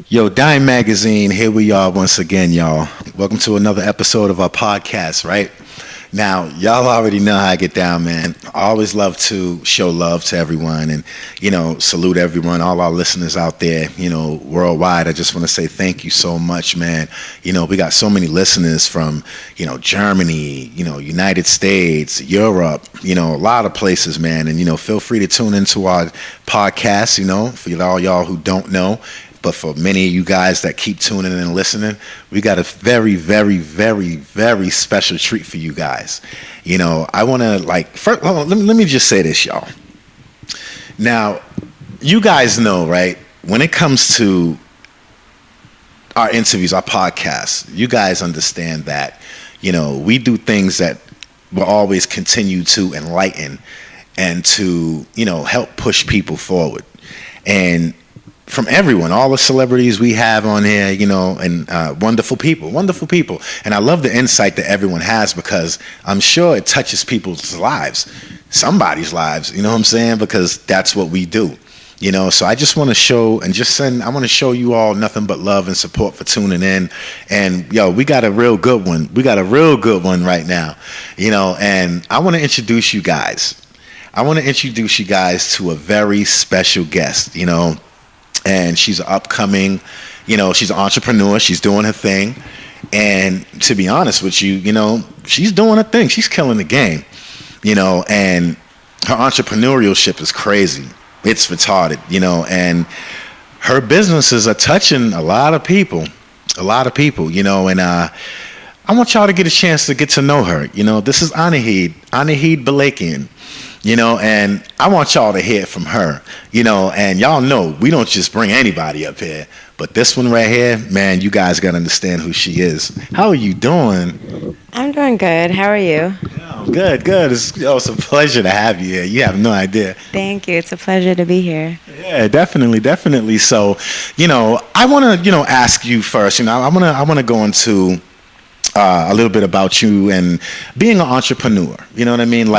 Yo, Dime Magazine, here we are once again, y'all. Welcome to another episode of our podcast, right? Now, y'all already know how I get down, man. I always love to show love to everyone and, salute everyone, all our listeners out there, worldwide. I just want to say thank you so much, man. We got so many listeners from, Germany, United States, Europe, a lot of places, man. And, feel free to tune into our podcast, for all y'all who don't know. But for many of you guys that keep tuning in and listening, we got a very, very, very, very special treat for you guys. I want to first, let me just say this, y'all. Now, you guys know, right? When it comes to our interviews, our podcasts, you guys understand that, we do things that will always continue to enlighten and to, help push people forward. And from everyone, all the celebrities we have on here, and wonderful people. And I love the insight that everyone has because I'm sure it touches people's lives, somebody's lives, you know what I'm saying? Because that's what we do, So I just want to show I want to show you all nothing but love and support for tuning in. And we got a real good one. We got a real good one right now, and I want to introduce you guys. To a very special guest, and she's upcoming, she's an entrepreneur. She's doing her thing. And to be honest with you, she's doing her thing. She's killing the game, and her entrepreneurship is crazy. It's retarded, and her businesses are touching a lot of people, and I want y'all to get a chance to get to know her. This is Anahid Belekian. And I want y'all to hear from her, and y'all know we don't just bring anybody up here, but this one right here, man, you guys got to understand who she is. How are you doing? I'm doing good. How are you? Oh, good. It's a pleasure to have you here. You have no idea. Thank you. It's a pleasure to be here. Yeah, definitely. So, I want to, ask you first, I want to go into a little bit about you and being an entrepreneur. You know what I mean?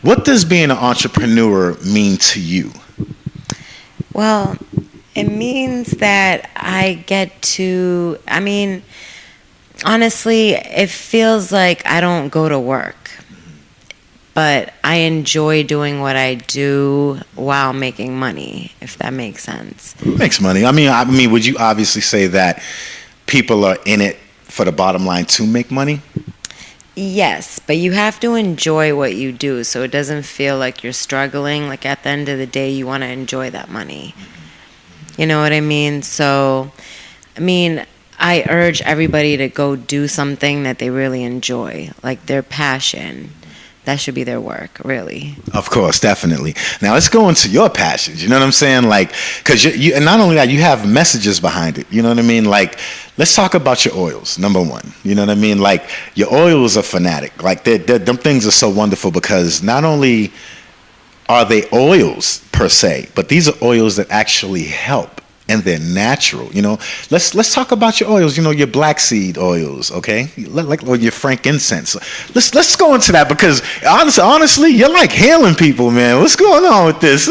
What does being an entrepreneur mean to you? Well, it means that honestly, it feels like I don't go to work, but I enjoy doing what I do while making money, if that makes sense. Makes money. I mean, would you obviously say that people are in it for the bottom line to make money? Yes, but you have to enjoy what you do so it doesn't feel like you're struggling. At the end of the day, you want to enjoy that money. You know what I mean? So, I urge everybody to go do something that they really enjoy, their passion. That should be their work, really. Of course, definitely. Now let's go into your passions. You know what I'm saying? Because you, and not only that, you have messages behind it. You know what I mean? Let's talk about your oils. Number one, you know what I mean? Your oils are fanatic. Them things are so wonderful because not only are they oils per se, but these are oils that actually help. And they're natural, Let's talk about your oils, your black seed oils, okay? Or your frankincense. Let's go into that because honestly, you're healing people, man. What's going on with this?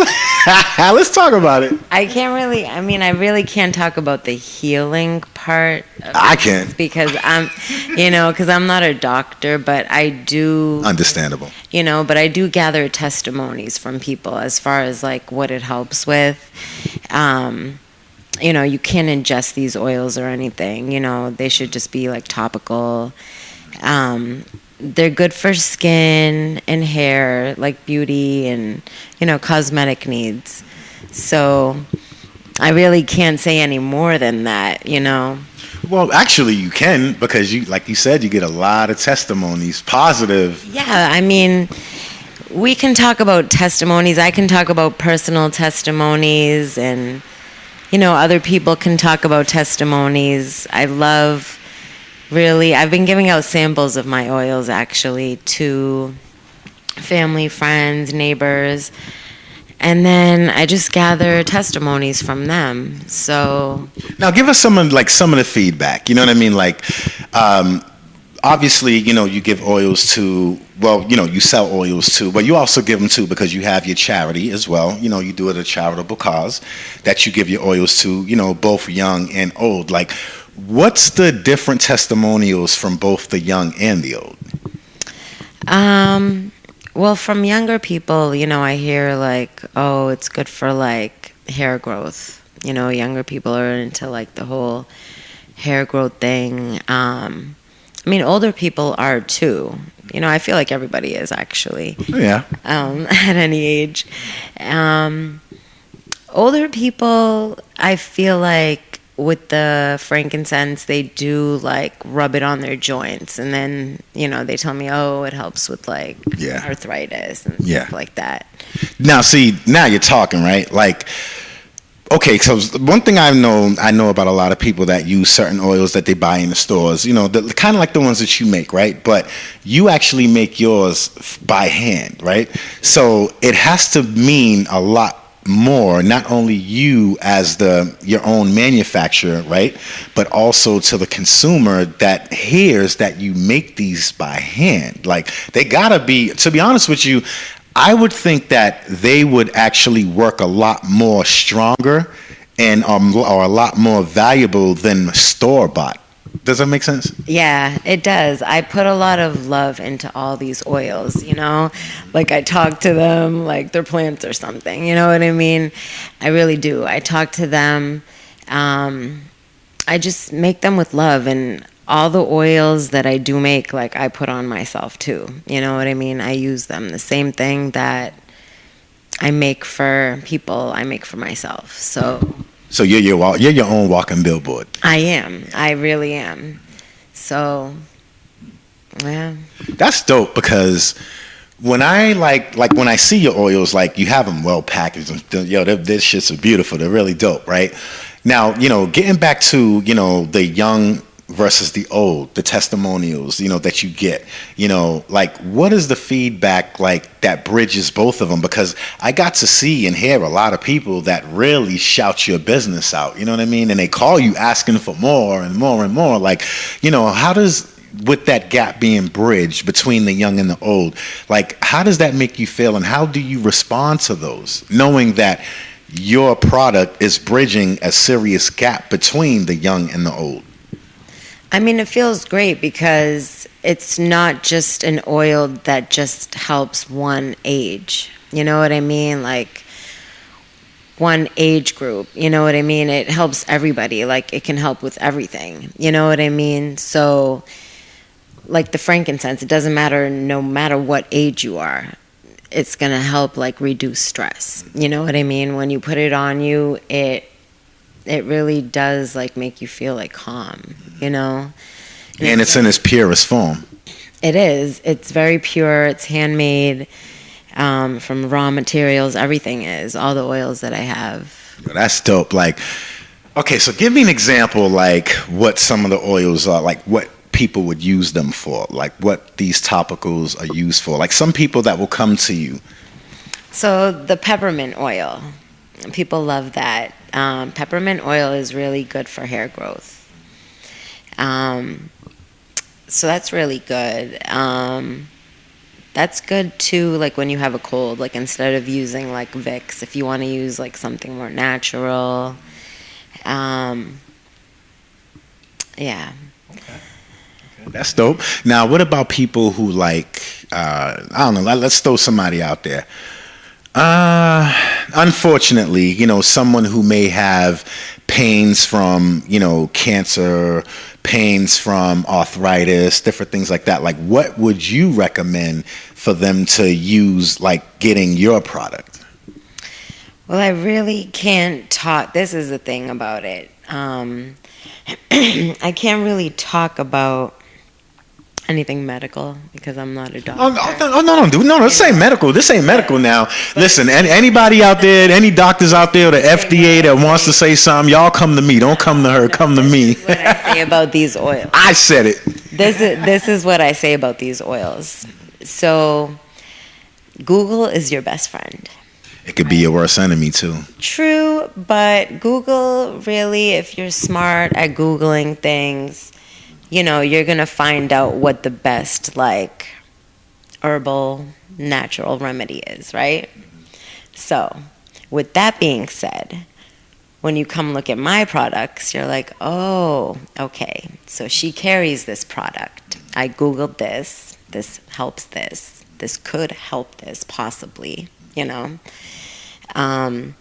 Let's talk about it. I really can't talk about the healing part. I can because I'm not a doctor, but I do. Understandable. But I do gather testimonies from people as far as what it helps with. You can't ingest these oils or anything. They should just be topical. They're good for skin and hair, beauty and, cosmetic needs. So I really can't say any more than that, Well, actually you can because like you said, you get a lot of testimonies, positive. Yeah, we can talk about testimonies. I can talk about personal testimonies and other people can talk about testimonies. I've been giving out samples of my oils actually to family, friends, neighbors, and then I just gather testimonies from them. So now give us some of the feedback. You know what I mean? Obviously, you give oils to well, you sell oils too, but you also give them too because you have your charity as well. You do it a charitable cause that you give your oils to, both young and old. Like, what's the different testimonials from both the young and the old? Well, from younger people, I hear like, oh, it's good for like hair growth. Younger people are into like the whole hair growth thing. Older people are too. I feel like everybody is actually. Oh, yeah. At any age. Older people, I feel like with the frankincense, they do like rub it on their joints, and then they tell me, oh, it helps with like arthritis and stuff like that. Now, see, now you're talking, right? Like, okay, so one thing I know about a lot of people that use certain oils that they buy in the stores, kind of like the ones that you make, right? But you actually make yours by hand, right? So it has to mean a lot more, not only you as your own manufacturer, right, but also to the consumer that hears that you make these by hand. Like, they gotta be, to be honest with you, I would think that they would actually work a lot more stronger and are a lot more valuable than store-bought. Does that make sense? Yeah, it does. I put a lot of love into all these oils, Like, I talk to them like they're plants or something, you know what I mean? I really do. I talk to them. I just make them with love, and all the oils that I do make, like, I put on myself too. You know what I mean? I use them. The same thing that I make for people, I make for myself. So you're your own walking billboard. I am. I really am. So, yeah. That's dope, because when I when I see your oils, like, you have them well packaged, and this shit's beautiful. They're really dope, right? Now, getting back to the young versus the old, the testimonials, that you get, like, what is the feedback like that bridges both of them? Because I got to see and hear a lot of people that really shout your business out, you know what I mean? And they call you asking for more and more and more. Like, how does, with that gap being bridged between the young and the old, like, how does that make you feel, and how do you respond to those, knowing that your product is bridging a serious gap between the young and the old? I mean, it feels great because it's not just an oil that just helps one age. You know what I mean? Like, one age group. You know what I mean? It helps everybody. Like, it can help with everything. You know what I mean? So, like the frankincense, it doesn't matter, no matter what age you are. It's going to help, like, reduce stress. You know what I mean? When you put it on you, it really does, like, make you feel like calm, and it's in its purest form. It is. It's very pure. It's handmade from raw materials. Everything is. All the oils that I have. That's dope. Like, okay, so give me an example, like, what some of the oils are, like, what people would use them for, like, what these topicals are used for. Like, some people that will come to you. So the peppermint oil, people love that. Peppermint oil is really good for hair growth. So that's really good. That's good too, like, when you have a cold, like, instead of using like Vicks, if you want to use like something more natural. Yeah. Okay. That's dope. Now, what about people who, like, I don't know, let's throw somebody out there. Unfortunately, someone who may have pains from, cancer, pains from arthritis, different things like that. Like, what would you recommend for them to use, like, getting your product? Well, I really can't talk. This is the thing about it. I can't really talk about anything medical because I'm not a doctor. No, dude. No, this ain't medical. This ain't medical now. Listen, anybody out there, any doctors out there, or the FDA that wants to say something, y'all come to me. Don't come to her. Come to me. This is what I say about these oils. I said it. This is what I say about these oils. So, Google is your best friend. It could be your worst enemy too. True, but Google, really, if you're smart at Googling things, you're going to find out what the best, like, herbal, natural remedy is, right? So, with that being said, when you come look at my products, you're like, oh, okay, so she carries this product. I Googled this. This helps this. This could help this, possibly, you know? And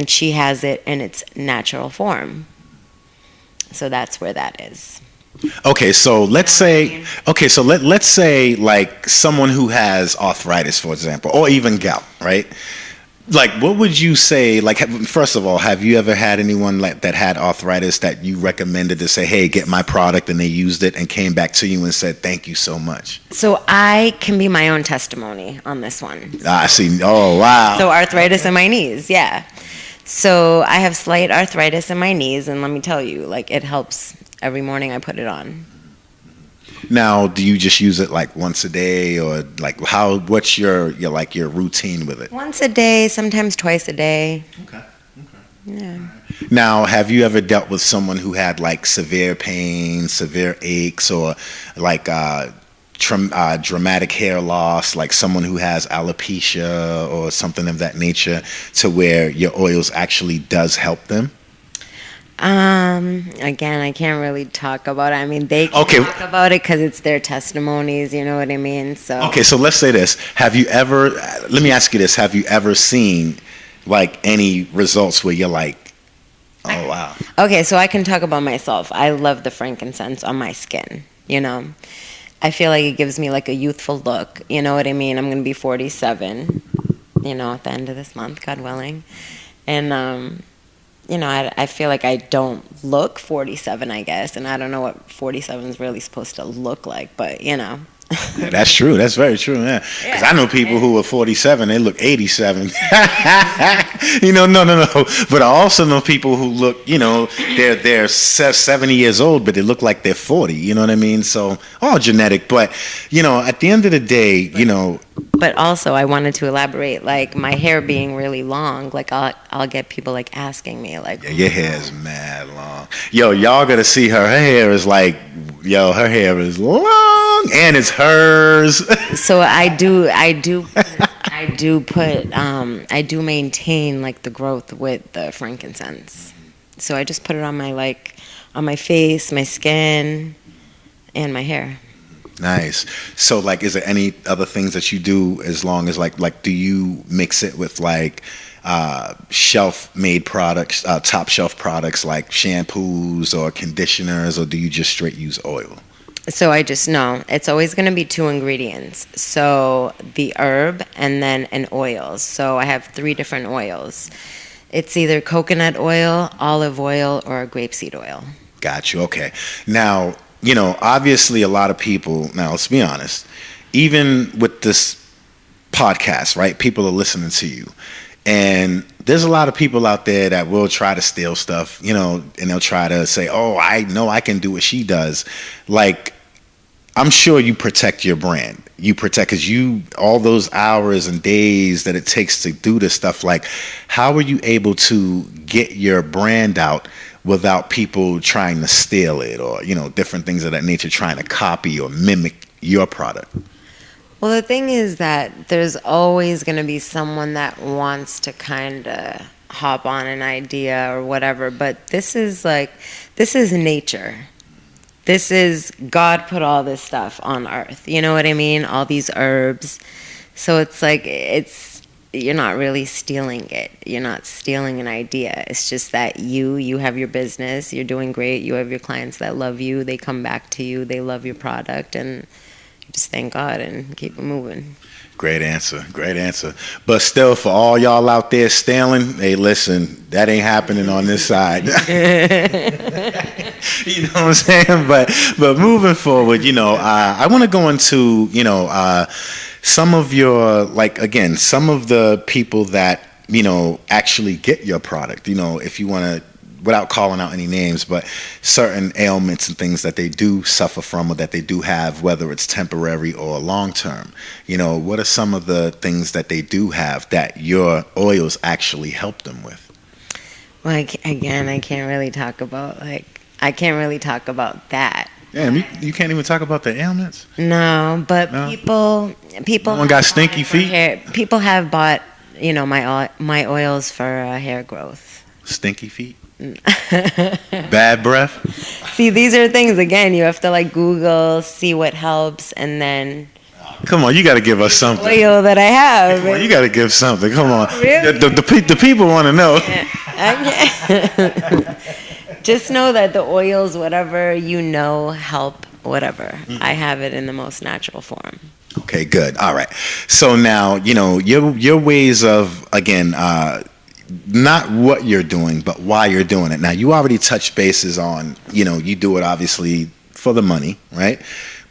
she has it in its natural form. So that's where that is. Okay, so let's say, let's say like someone who has arthritis, for example, or even gout, right? Like, what would you say, like, first of all, have you ever had anyone like that had arthritis that you recommended to say, hey, get my product, and they used it and came back to you and said, thank you so much? So I can be my own testimony on this one. I see. Oh, wow. So arthritis in my knees, yeah. So I have slight arthritis in my knees, and let me tell you, like, it helps. Every morning I put it on. Now, do you just use it like once a day, or like what's your routine with it? Once a day, sometimes twice a day. Okay. Yeah. Now, have you ever dealt with someone who had like severe pain, severe aches, or like dramatic hair loss, like someone who has alopecia or something of that nature, to where your oils actually does help them? Again, I can't really talk about it. I mean, they can talk about it because it's their testimonies, you know what I mean? So. Okay, so let's say this. Let me ask you this. Have you ever seen like any results where you're like, oh, wow. Okay, so I can talk about myself. I love the frankincense on my skin, you know? I feel like it gives me like a youthful look, you know what I mean? I'm going to be 47, you know, at the end of this month, God willing. And, you know, I feel like I don't look 47, I guess, and I don't know what 47 is really supposed to look like, but, you know. Yeah, that's true. That's very true, yeah. Because I know people who are 47, they look 87. You know, no. But I also know people who look, you know, they're 70 years old, but they look like they're 40. You know what I mean? So all genetic. But, you know, at the end of the day, you know. But also, I wanted to elaborate, like my hair being really long. Like I'll get people like asking me, like, yeah, your hair is mad long. Yo, y'all gotta see her. Her hair is like, her hair is long, and it's hers. So I do maintain like the growth with the frankincense. So I just put it on my face, my skin, and my hair. Nice. So, like, is there any other things that you do as long as, like, do you mix it with, like, shelf-made products, top shelf products like shampoos or conditioners, or do you just straight use oil? So no, it's always going to be 2 ingredients. So the herb and then an oil. So I have 3 different oils. It's either coconut oil, olive oil, or grapeseed oil. Got you. Okay. Now, you know, obviously a lot of people, now let's be honest, even with this podcast, right, people are listening to you. And there's a lot of people out there that will try to steal stuff, you know, and they'll try to say, oh, I know I can do what she does. Like, I'm sure you protect your brand. You protect, because all those hours and days that it takes to do this stuff, like, how are you able to get your brand out without people trying to steal it, or, you know, different things of that nature, trying to copy or mimic your product? Well, the thing is that there's always going to be someone that wants to kind of hop on an idea or whatever, but this is nature. This is, God put all this stuff on earth. You know what I mean? All these herbs. So it's like, you're not really stealing it. You're not stealing an idea. It's just that you have your business, you're doing great, you have your clients that love you, they come back to you, they love your product, and you just thank God and keep it moving. Great answer. But still, for all y'all out there stealing, hey, listen, that ain't happening on this side. You know what I'm saying? But moving forward, you know, I want to go into, you know, some of your, like, again, some of the people that, you know, actually get your product, you know, if you want to, without calling out any names, but certain ailments and things that they do suffer from, or that they do have, whether it's temporary or long term. You know, what are some of the things that they do have that your oils actually help them with? Well, I can't really talk about that. Damn, you can't even talk about the ailments? No, but No? people No one got stinky feet? people have bought, my oils for hair growth. Stinky feet? Bad breath? See, these are things, again, you have to like Google, see what helps, and then Come on, you got to give us something. oil that I have. Come on, you got to give something. Come on. Really? The people want to know. Okay. Just know that the oils, whatever help, whatever. I have it in the most natural form. Okay, good. All right. So now, your ways of, again, not what you're doing, but why you're doing it. Now, you already touched bases on, you do it obviously for the money, right?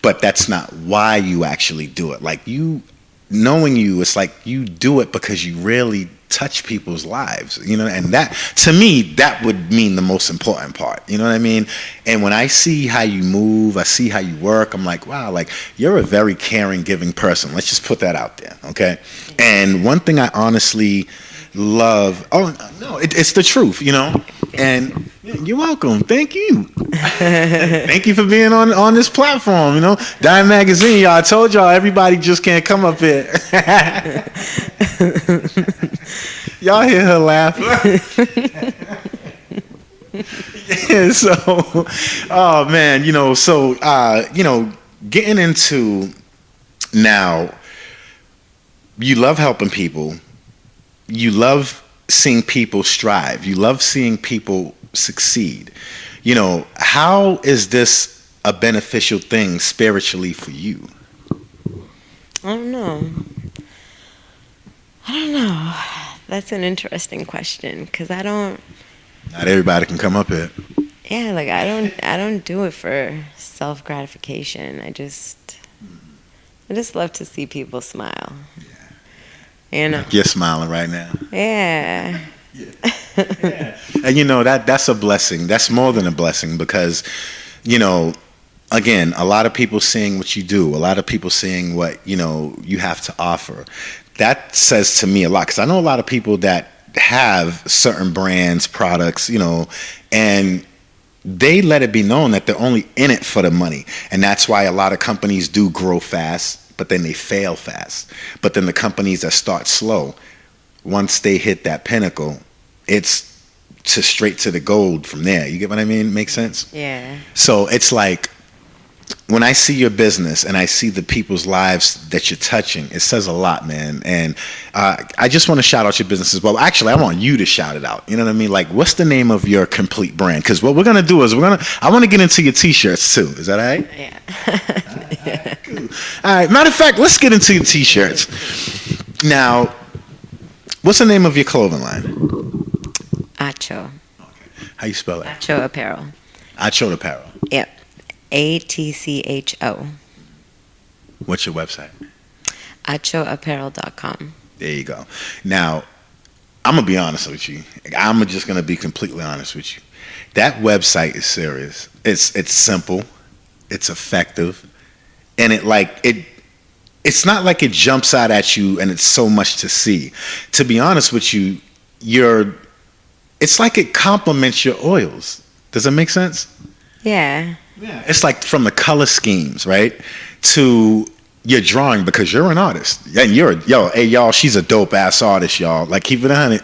But that's not why you actually do it. Like knowing you, it's like you do it because you really touch people's lives, and that, to me, that would mean the most important part, you know what I mean? And when I see how you move, I see how you work, I'm like, wow, like you're a very caring, giving person. Let's just put that out there, okay? And one thing I honestly love, it's the truth, and you're welcome. Thank you. Thank you for being on this platform, Dime Magazine, y'all. I told y'all everybody just can't come up here. Y'all hear her laugh. Yeah, so, oh man, getting into now, you love helping people. You love seeing people strive. You love seeing people succeed. How is this a beneficial thing spiritually for you? I don't know. That's an interesting question because I don't. Not everybody can come up here. Yeah, like I don't do it for self gratification. I just love to see people smile. Yeah. You're smiling right now. Yeah. Yeah. And that's a blessing. That's more than a blessing because, again, a lot of people seeing what you do, a lot of people seeing what, you have to offer. That says to me a lot because I know a lot of people that have certain brands, products, and they let it be known that they're only in it for the money. And that's why a lot of companies do grow fast, but then they fail fast. But then the companies that start slow, once they hit that pinnacle, it's straight to the gold from there. You get what I mean? Make sense? Yeah. So it's like when I see your business and I see the people's lives that you're touching, it says a lot, man. And I just want to shout out your business as well. Actually, I want you to shout it out. You know what I mean? Like, what's the name of your complete brand? Because what we're going to do is I want to get into your T-shirts too. Is that all right? Yeah. Yeah. Cool. All right. Matter of fact, let's get into your T-shirts. Now, what's the name of your clothing line? Atcho. Okay. How you spell it? Atcho Apparell. Atcho Apparell. Yep. ATCHO. What's your website? AtchoApparell.com. There you go. Now, I'm going to be honest with you. I'm just going to be completely honest with you. That website is serious. It's simple. It's effective. And it's not like it jumps out at you and it's so much to see. To be honest with you, it's like it complements your oils. Does that make sense? Yeah. Yeah. It's like from the color schemes, right, to your drawing because you're an artist. And hey, y'all, she's a dope ass artist, y'all. Like, keep it 100.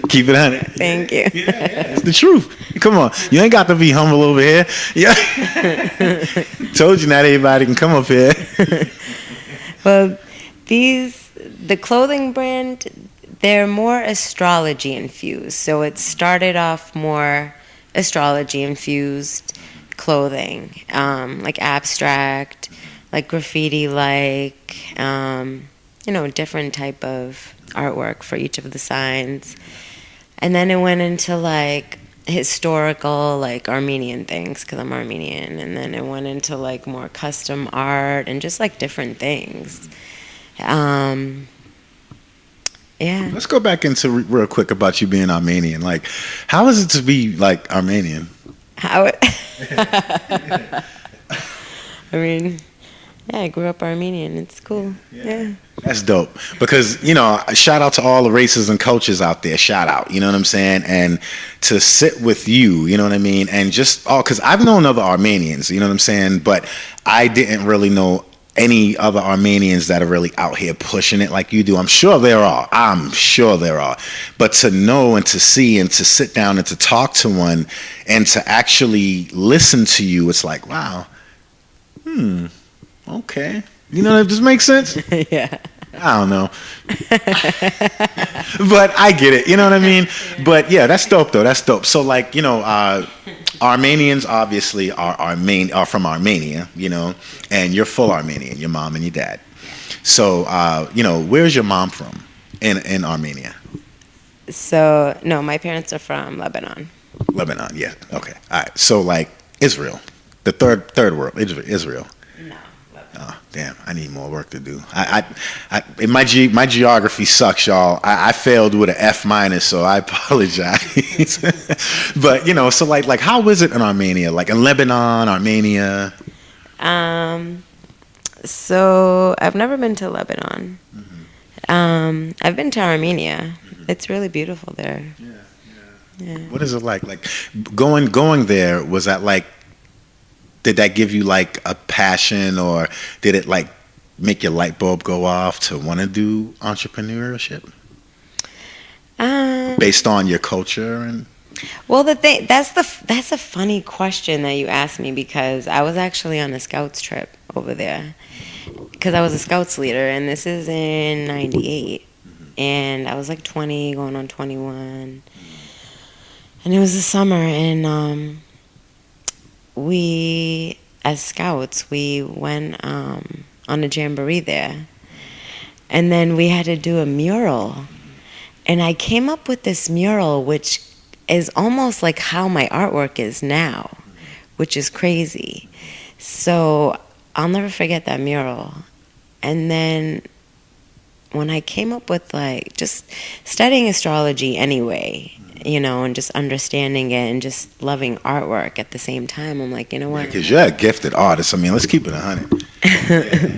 Keep it 100. Thank you. Yeah, it's the truth. Come on. You ain't got to be humble over here. Yeah. Told you not everybody can come up here. Well, the clothing brand, they're more astrology infused. So it started off more astrology infused clothing, like abstract, like graffiti, like different type of artwork for each of the signs. And then it went into like historical, like Armenian things because I'm Armenian. And then it went into like more custom art and just like different things. Yeah. Let's go back into real quick about you being Armenian. Like, how is it to be like Armenian? I mean, yeah, I grew up Armenian. It's cool. Yeah. That's dope because, shout out to all the races and cultures out there. Shout out, you know what I'm saying? And to sit with you, you know what I mean? And just because I've known other Armenians, you know what I'm saying? But I didn't really know any other Armenians that are really out here pushing it like you do. I'm sure there are. But to know and to see and to sit down and to talk to one and to actually listen to you, it's like, wow, okay. You know, that just makes sense? Yeah. I don't know. But I get it. You know what I mean? But yeah, that's dope though. That's dope. So like, Armenians obviously are from Armenia, and you're full Armenian, your mom and your dad. So, where's your mom from in Armenia? So, no, my parents are from Lebanon. Lebanon, yeah. Okay. All right. So like Israel, the third world, Israel. No. Oh, damn! I need more work to do. My geography sucks, y'all. I failed with an F-, so I apologize. But so like, how is it in Armenia? Like in Lebanon, Armenia? So I've never been to Lebanon. I've been to Armenia. It's really beautiful there. Yeah. What is it like? Like going there? Was that like? Did that give you like a passion, or did it like make your light bulb go off to want to do entrepreneurship based on your culture? And well, that's a funny question that you asked me, because I was actually on a Scouts trip over there because I was a Scouts leader, and this is in '98, and I was like 20 going on 21, and it was the summer, and we, as Scouts, we went on a jamboree there. And then we had to do a mural. And I came up with this mural, which is almost like how my artwork is now, which is crazy. So I'll never forget that mural. And then when I came up with like just studying astrology anyway, and just understanding it and just loving artwork at the same time, I'm like, you know what? Because you're a gifted artist. I mean, let's keep it 100.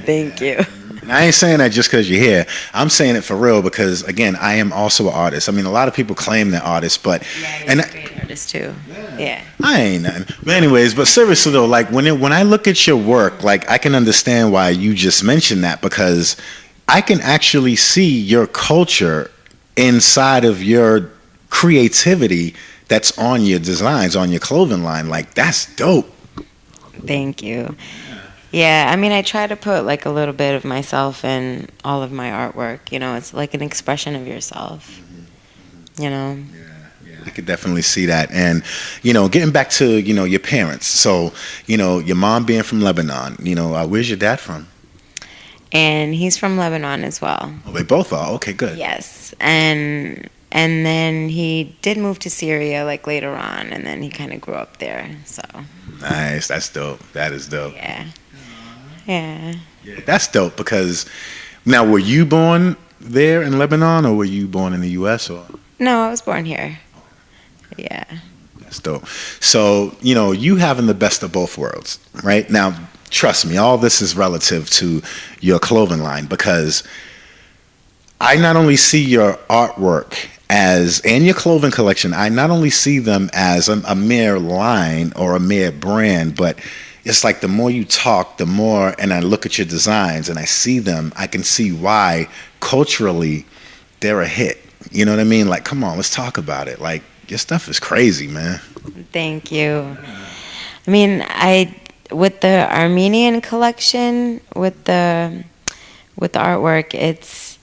Thank you. And I ain't saying that just because you're here. I'm saying it for real because, again, I am also an artist. I mean, a lot of people claim they're artists, but... Yeah, you're a great artist, too. Yeah. I ain't nothing. But anyways, but seriously, though, like, when I look at your work, like, I can understand why you just mentioned that, because I can actually see your culture inside of your creativity that's on your designs, on your clothing line. Like, that's dope. Thank you. Yeah, I mean, I try to put like a little bit of myself in all of my artwork. It's like an expression of yourself. Yeah, I could definitely see that. And getting back to your parents. So your mom being from Lebanon. Where's your dad from? And he's from Lebanon as well. Oh, they both are. Okay, good. Yes, and then he did move to Syria like later on, and then he kind of grew up there. So nice. That's dope. That is dope. Yeah. That's dope, because now, were you born there in Lebanon, or were you born in the U.S. or? No, I was born here. Yeah. That's dope. So you having the best of both worlds, right? Now, trust me, all this is relative to your clothing line, because I not only see your artwork and your clothing collection, I not only see them as a mere line or a mere brand, but it's like the more you talk, the more, and I look at your designs and I see them, I can see why culturally they're a hit. You know what I mean? Like, come on, let's talk about it. Like, your stuff is crazy, man. Thank you. I mean, with the Armenian collection, with the artwork, it's,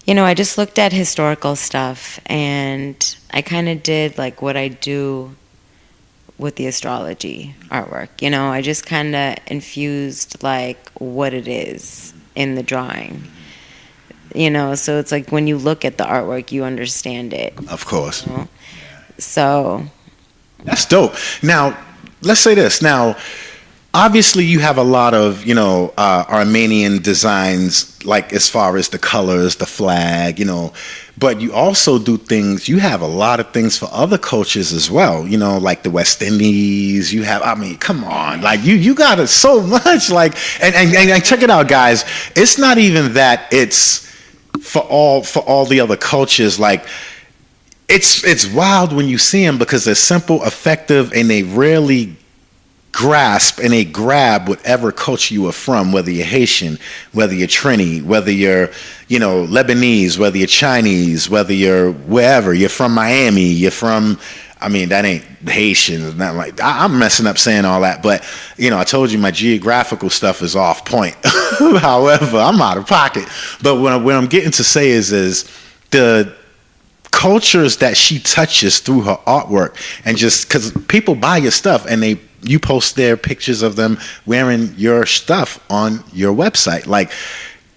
I just looked at historical stuff, and I kind of did like what I do with the astrology artwork. I just kind of infused like what it is in the drawing. So it's like when you look at the artwork, you understand it. Of course. So that's dope. Now, let's say this. Now, obviously you have a lot of, Armenian designs, like as far as the colors, the flag, but you also do things, you have a lot of things for other cultures as well, like the West Indies. You have, I mean, come on, like you got it so much, like, and check it out, guys. It's not even that it's for all the other cultures. Like, it's wild when you see them because they're simple, effective, and they rarely grasp and they grab whatever culture you are from, whether you're Haitian, whether you're Trini, whether you're, Lebanese, whether you're Chinese, whether you're wherever, you're from Miami, you're from, I mean, that ain't Haitian, not like, I'm messing up saying all that, but, I told you my geographical stuff is off point. However, I'm out of pocket. But what I'm getting to say is the cultures that she touches through her artwork, and just because people buy your stuff and you post their pictures of them wearing your stuff on your website. Like,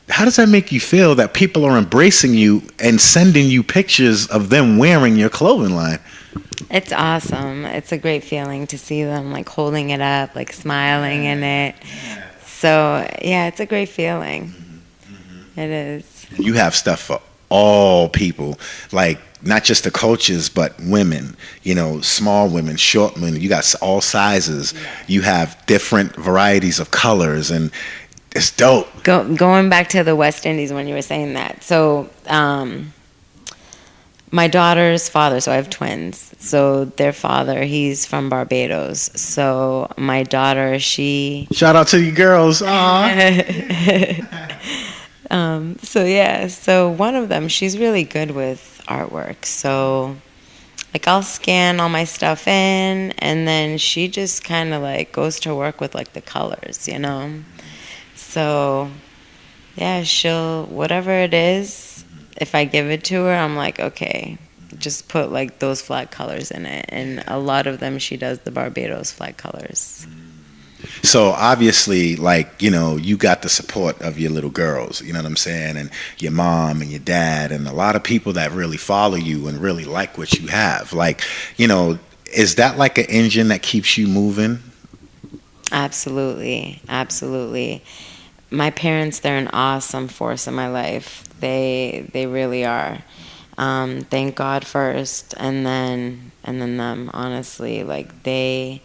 how does that make you feel that people are embracing you and sending you pictures of them wearing your clothing line? It's awesome. It's a great feeling to see them like holding it up, like smiling in it. So yeah, it's a great feeling. It is. You have stuff for all people, like not just the coaches, but women, small women, short women. You got all sizes. You have different varieties of colors, and it's dope. Going back to the West Indies when you were saying that. So my daughter's father, so I have twins. So their father, he's from Barbados. So my daughter, she... Shout out to you girls. So one of them, she's really good with artwork. So like I'll scan all my stuff in, and then she just kind of like goes to work with like the colors, So yeah, she'll, whatever it is, if I give it to her, I'm like, okay, just put like those flag colors in it. And a lot of them, she does the Barbados flag colors. So obviously, like, you got the support of your little girls, you know what I'm saying, and your mom and your dad and a lot of people that really follow you and really like what you have. Like, is that like an engine that keeps you moving? Absolutely. Absolutely. My parents, they're an awesome force in my life. They really are. Thank God first, and then them, honestly. Like, they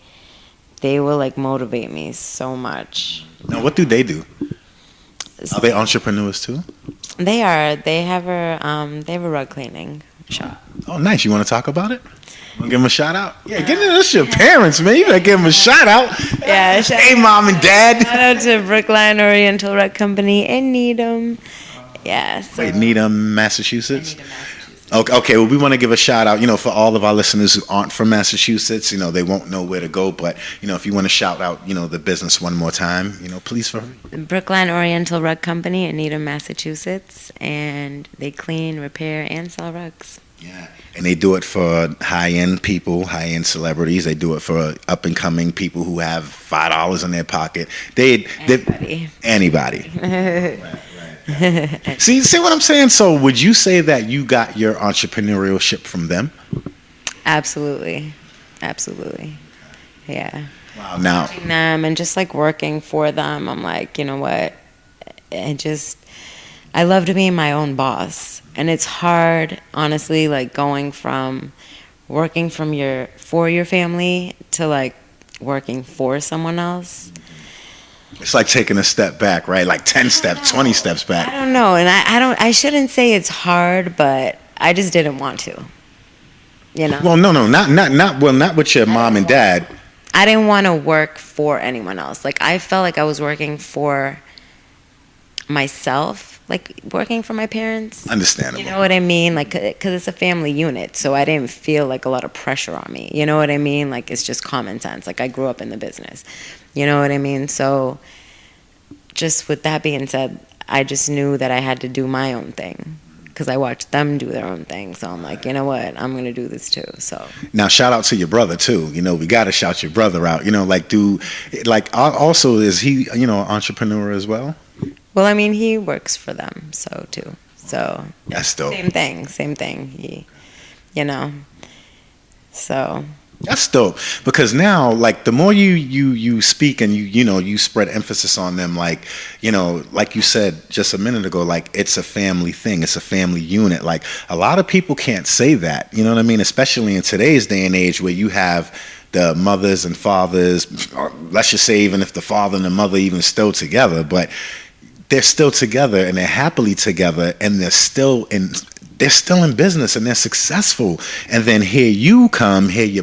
will like motivate me so much. Now, what do? Are they entrepreneurs too? They are. They have a rug cleaning shop. Oh, nice. You want to talk about it? Want to give them a shout out? Yeah, that's your parents, man. You better give them a shout out. Yeah. Hey, mom and dad. Shout out to Brookline Oriental Rug Company in Needham. Yeah. So. Wait, Needham, Massachusetts? Okay, well, we want to give a shout out, for all of our listeners who aren't from Massachusetts. They won't know where to go, but, if you want to shout out, the business one more time, please. Brookline Oriental Rug Company in Needham, Massachusetts, and they clean, repair, and sell rugs. Yeah, and they do it for high-end people, high-end celebrities. They do it for up-and-coming people who have $5 in their pocket. Anybody. Right. See what I'm saying? So would you say that you got your entrepreneurship from them? Absolutely. Yeah. Wow. Now, watching them and just like working for them, I'm like, you know what? I love to be my own boss, and it's hard, honestly, like going from working for your family to like working for someone else. It's like taking a step back, right? Like 10 steps, 20 steps back. I don't know, and I shouldn't say it's hard, but I just didn't want to. Well, no, not with your mom and dad. I didn't want to work for anyone else. Like, I felt like I was working for myself, like working for my parents. Understandable. You know what I mean? Like, because it's a family unit, so I didn't feel like a lot of pressure on me. You know what I mean? Like, it's just common sense. Like, I grew up in the business. You know what I mean? So, just with that being said, I just knew that I had to do my own thing because I watched them do their own thing. So I'm like, you know what? I'm going to do this too. So now, shout out to your brother too. We got to shout your brother out. Also, is he, an entrepreneur as well? Well, I mean, he works for them, so too. So that's dope. Same thing. So That's dope, because now, like, the more you speak and you spread emphasis on them, like, like you said just a minute ago, like, it's a family thing, it's a family unit. Like, a lot of people can't say that, you know what I mean, especially in today's day and age where you have the mothers and fathers, or let's just say even if the father and the mother even still together, but they're still together and they're happily together, and they're still in business and they're successful. And then here your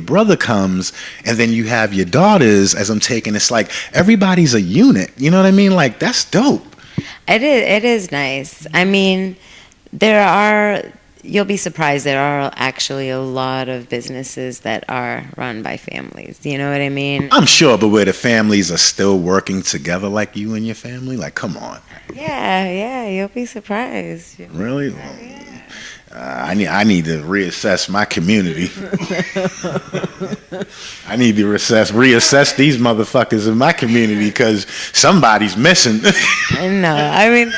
brother comes, and then you have your daughters, as I'm taking, it's like everybody's a unit. You know what I mean? Like, that's dope. It is nice. I mean, you'll be surprised, there are actually a lot of businesses that are run by families. You know what I mean? I'm sure, but where the families are still working together, like you and your family, like, come on. Yeah, you'll be surprised. Really? Yeah. I need to reassess my community. I need to reassess these motherfuckers in my community, because somebody's missing. No, I mean,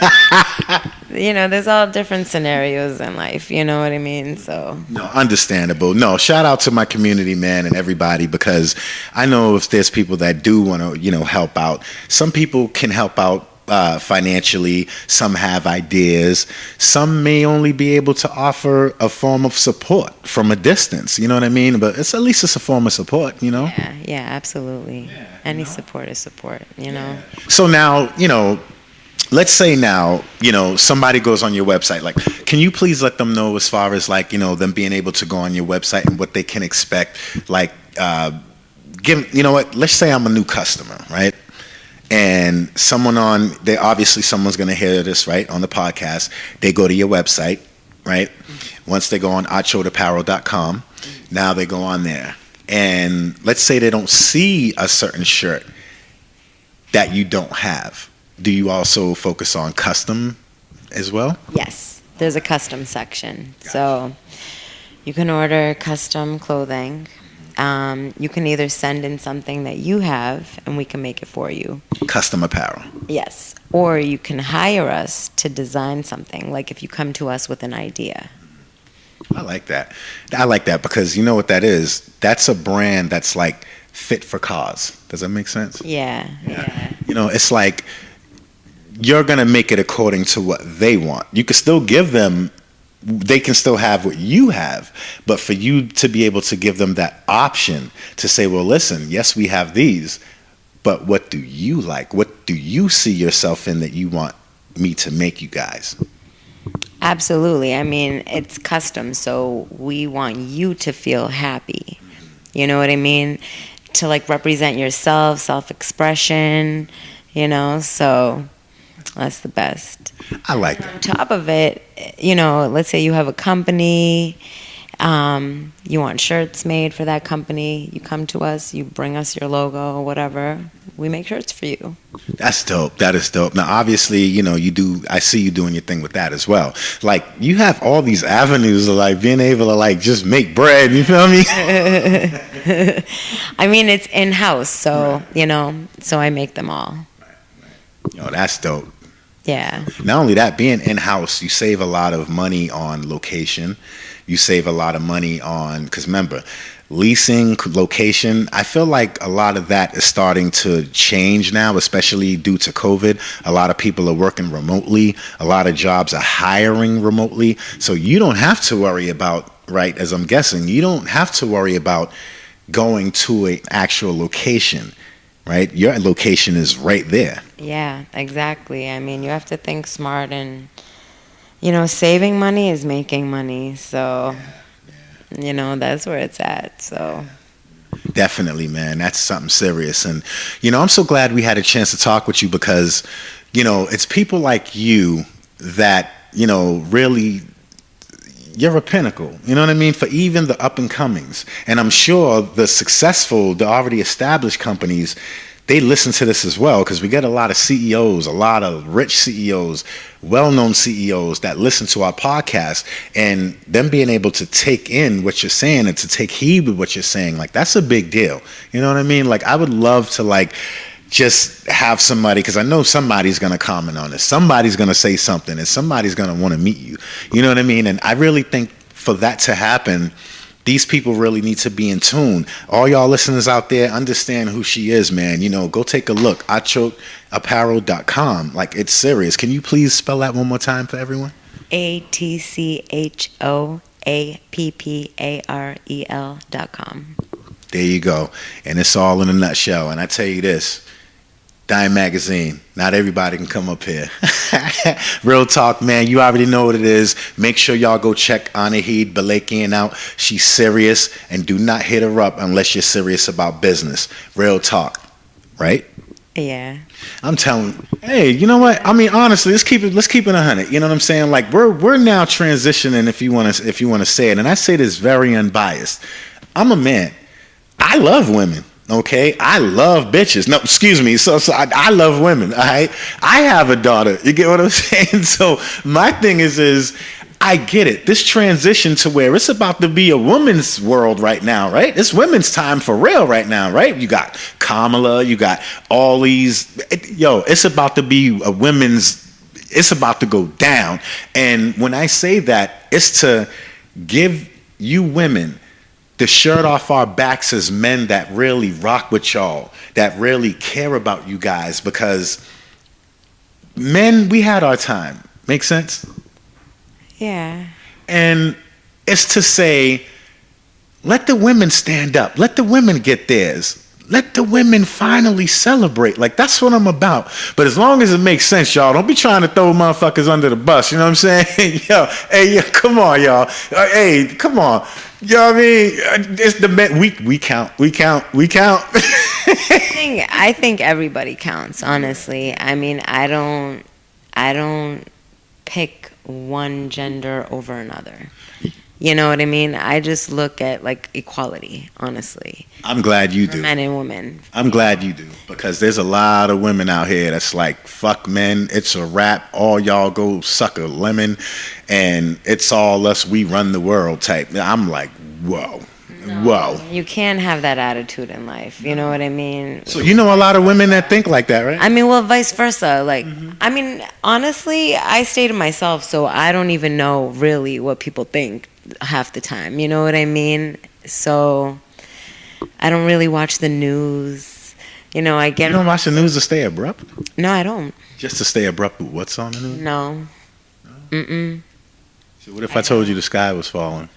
there's all different scenarios in life. You know what I mean? So no, understandable. No, shout out to my community, man, and everybody, because I know if there's people that do want to, help out. Some people can help out financially, some have ideas, some may only be able to offer a form of support from a distance, you know what I mean, but at least it's a form of support. Yeah, absolutely. Any support is support. So now, let's say now, somebody goes on your website, like, can you please let them know as far as, like, them being able to go on your website and what they can expect, like, let's say I'm a new customer, right? And someone's going to hear this, right, on the podcast. They go to your website, right? Once they go on atchoapparell.com, now they go on there. And let's say they don't see a certain shirt that you don't have. Do you also focus on custom as well? Yes, there's a custom section. Gotcha. So you can order custom clothing. You can either send in something that you have and we can make it for you. Custom apparel. Yes. Or you can hire us to design something, like if you come to us with an idea. I like that. Because you know what that is? That's a brand that's like fit for cause. Does that make sense? Yeah. It's like you're going to make it according to what they want. You can still give them, they can still have what you have, but for you to be able to give them that option to say, well, listen, yes, we have these, but what do you like? What do you see yourself in that you want me to make you guys? Absolutely. I mean, it's custom, so we want you to feel happy. You know what I mean? To, like, represent yourself, self-expression, so that's the best. I like that. On top of it, let's say you have a company, you want shirts made for that company, you come to us, you bring us your logo or whatever, we make shirts for you. That's dope. That is dope. Now, obviously, I see you doing your thing with that as well. Like, you have all these avenues of, like, being able to, like, just make bread, you feel me? I mean, it's in-house, so, so I make them all. Right. That's dope. Yeah. Not only that, being in-house, you save a lot of money on location. You save a lot of money on, because remember, leasing, location, I feel like a lot of that is starting to change now, especially due to COVID. A lot of people are working remotely. A lot of jobs are hiring remotely. So you don't have to worry about, right, as I'm guessing, you don't have to worry about going to an actual location. Right? Your location is right there. Yeah, exactly. I mean, you have to think smart, and, saving money is making money. So, that's where it's at. So. Definitely, man. That's something serious. And, I'm so glad we had a chance to talk with you, because, it's people like you that, really, you're a pinnacle, you know what I mean, for even the up and comings. And I'm sure the successful, the already established companies, they listen to this as well, because we get a lot of CEOs, a lot of rich CEOs, well-known CEOs that listen to our podcast, and them being able to take in what you're saying and to take heed with what you're saying, like, that's a big deal. You know what I mean? Like, I would love to, like, just have somebody, because I know somebody's going to comment on this. Somebody's going to say something, and somebody's going to want to meet you. You know what I mean? And I really think for that to happen, these people really need to be in tune. All y'all listeners out there, understand who she is, man. You know, go take a look. AtchoApparell.com. Like, it's serious. Can you please spell that one more time for everyone? AtchoApparel.com. There you go. And it's all in a nutshell. And I tell you this, Dime Magazine, not everybody can come up here. Real talk, man. You already know what it is. Make sure y'all go check Anahid Belekian out. She's serious, and do not hit her up unless you're serious about business. Real talk, right? Yeah. I'm telling you, hey, you know what? I mean, honestly, let's keep it 100. You know what I'm saying? Like, we're now transitioning, if you want to say it, and I say this very unbiased. I'm a man. I love women. Okay, I love bitches. No, excuse me. So I love women. All right, I have a daughter. You get what I'm saying? So my thing is I get it. This transition to where it's about to be a woman's world right now, right? It's women's time for real right now, right? You got Kamala. You got all these. It's about to be a women's. It's about to go down. And when I say that, it's to give you women the shirt off our backs as men that really rock with y'all, that really care about you guys, because men, we had our time. Make sense? Yeah. And it's to say, let the women stand up. Let the women get theirs. Let the women finally celebrate. Like, that's what I'm about. But as long as it makes sense, y'all, don't be trying to throw motherfuckers under the bus. You know what I'm saying? Come on, y'all. Hey, come on. You know what I mean? It's the men. We count. I think everybody counts, honestly. I mean, I don't pick one gender over another. You know what I mean? I just look at, like, equality, honestly. I'm glad you do. Men and women. I'm glad you do, because there's a lot of women out here that's like, fuck men, it's a wrap, all y'all go suck a lemon, and it's all us, we run the world type. I'm like, whoa. Whoa. You can't have that attitude in life. You know what I mean? So you know a lot of women that think like that, right? I mean, well, vice versa. Like, I mean, honestly, I stay to myself, so I don't even know really what people think half the time. You know what I mean? So I don't really watch the news. You know, I get... You don't watch the news to stay abrupt? No, I don't. Just to stay abrupt with what's on the news? No. Mm-mm. So what if I told you the sky was falling?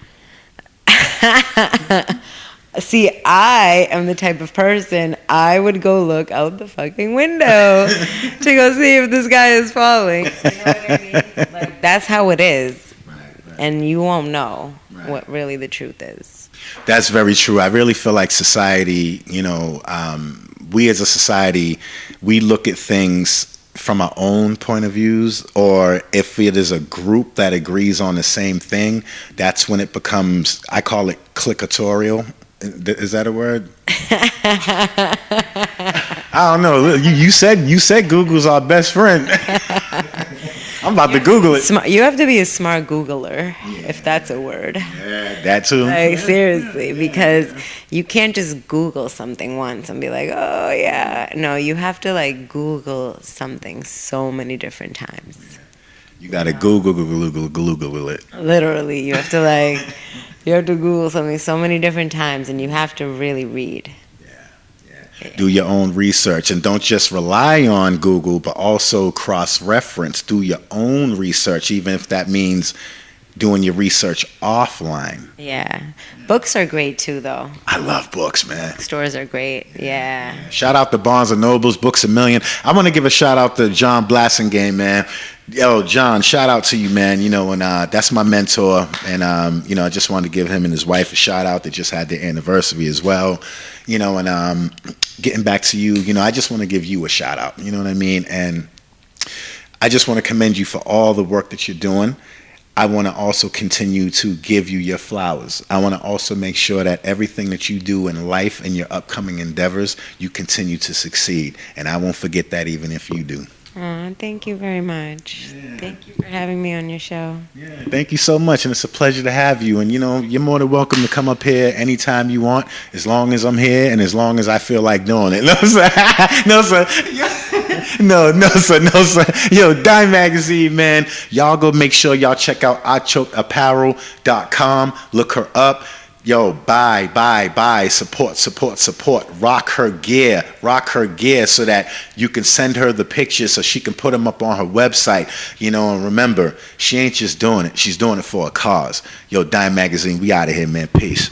See, I am the type of person, I would go look out the fucking window to go see if the sky is falling. You know what I mean? Like, that's how it is. Right. And you won't know what really the truth is. That's very true. I really feel like society, we as a society, we look at things from our own point of views, or if it is a group that agrees on the same thing, that's when it becomes, I call it clickatorial. Is that a word? I don't know. You said Google's our best friend. I'm about to Google it. You have to be a smart Googler, if that's a word. Yeah, that too. Like, seriously, because you can't just Google something once and be like, oh, yeah. No, you have to, like, Google something so many different times. You got to Google it. Literally, you have to, Google something so many different times, and you have to really read. Do your own research, and don't just rely on Google, but also cross-reference. Do your own research, even if that means doing your research offline. Yeah. Books are great too, though. I love books, man. Stores are great. Yeah. Shout out to Barnes & Noble's, Books A Million. I want to give a shout out to John Blassingame, man. Yo, John, shout out to you, man. And that's my mentor. And, I just wanted to give him and his wife a shout out. They just had their anniversary as well. And getting back to you, I just want to give you a shout out. You know what I mean? And I just want to commend you for all the work that you're doing. I want to also continue to give you your flowers. I want to also make sure that everything that you do in life and your upcoming endeavors, you continue to succeed. And I won't forget that even if you do. Oh, thank you very much. Yeah. Thank you for having me on your show. Yeah, thank you so much, and it's a pleasure to have you. And you're more than welcome to come up here anytime you want, as long as I'm here and as long as I feel like doing it. No, sir. No, sir. No, sir. Yo, Dime Magazine, man. Y'all go make sure y'all check out AtchoApparell.com. Look her up. Yo, buy, support. Rock her gear so that you can send her the pictures so she can put them up on her website, you know. And remember, she ain't just doing it, she's doing it for a cause. Yo, Dime Magazine, we out of here, man. Peace.